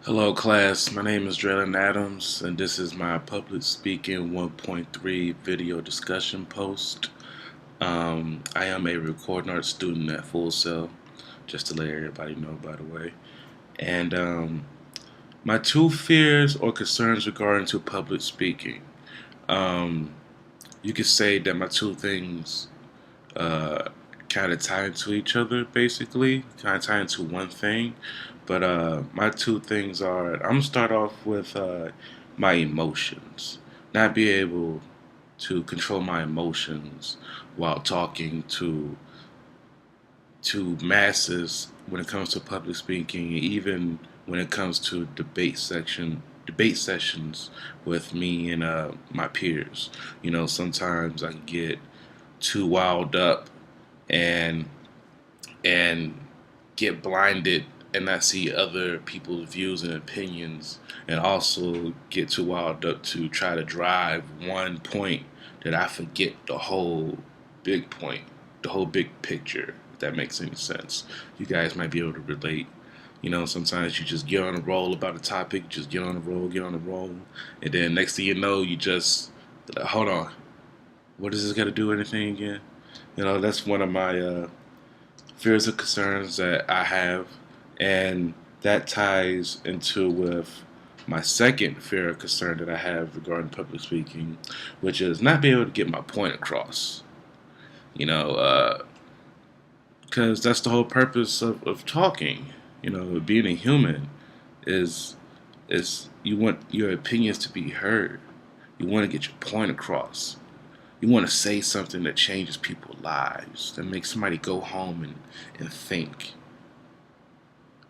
Hello class, my name is Draylen Adams and this is my public speaking 1.3 video discussion post. I am a recording arts student at Full Sail, just to let everybody know by the way. And my two fears or concerns regarding to public speaking. Um, you could say that my two things uh, kind of tie into each other, basically, kind of tie into one thing. But my two things are I'm gonna start off with my emotions, not be able to control my emotions while talking to masses when it comes to public speaking, even when it comes to debate sessions with me and my peers. You know, sometimes I can get too wild up and and get blinded and not see other people's views and opinions, and also get too wild up to try to drive one point that I forget the whole big point, the whole big picture, if that makes any sense. You guys might be able to relate. You know, sometimes you just get on a roll about a topic, just get on a roll, and then next thing you know, you just, hold on, what does this got to do with anything again? You know, that's one of my fears and concerns that I have, and that ties into with my second fear or concern that I have regarding public speaking, which is not being able to get my point across. You know, because that's the whole purpose of talking. You know, being a human is you want your opinions to be heard. You want to get your point across. You want to say something that changes people's lives, that makes somebody go home and think.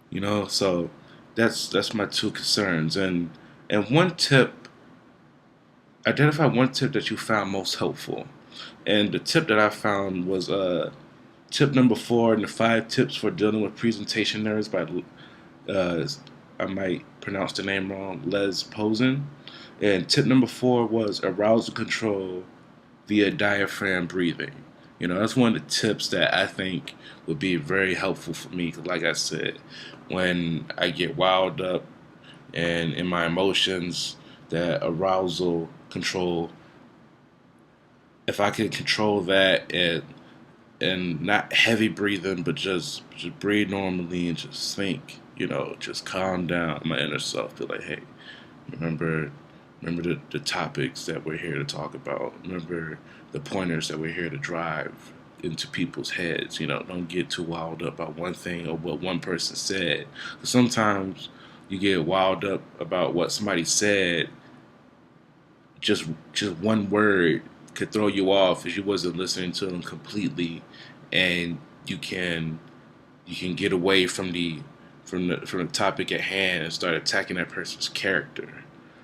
You know, so that's my two concerns. And one tip, identify one tip that you found most helpful. And the tip that I found was tip number 4 in the 5 tips for dealing with presentation nerves by uh, I might pronounce the name wrong, Les Posen. And tip number 4 was arousal control via diaphragm breathing. You know, that's one of the tips that I think would be very helpful for me. 'Cause like I said, when I get wild up and in my emotions, that arousal control, if I could control that and not heavy breathing, but just breathe normally and just think, you know, just calm down my inner self. Be like, hey, remember remember the topics that we're here to talk about. Remember the pointers that we're here to drive into people's heads. You know, don't get too wild up about one thing or what one person said. Sometimes you get wild up about what somebody said. Just one word could throw you off if you wasn't listening to them completely, and you can get away from the topic at hand and start attacking that person's character.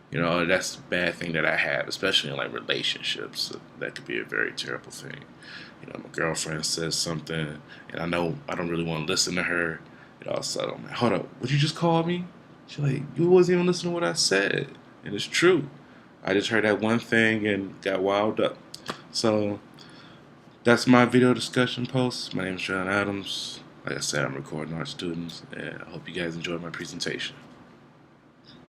You know, that's a bad thing that I have, especially in like relationships. That could be a very terrible thing. You know, my girlfriend says something, and I know I don't really want to listen to her. And all of a sudden, I'm like, hold up, what you just call me? She's like, you wasn't even listening to what I said. And it's true. I just heard that one thing and got wild up. So that's my video discussion post. My name is John Adams. Like I said, I'm recording art students, and I hope you guys enjoyed my presentation.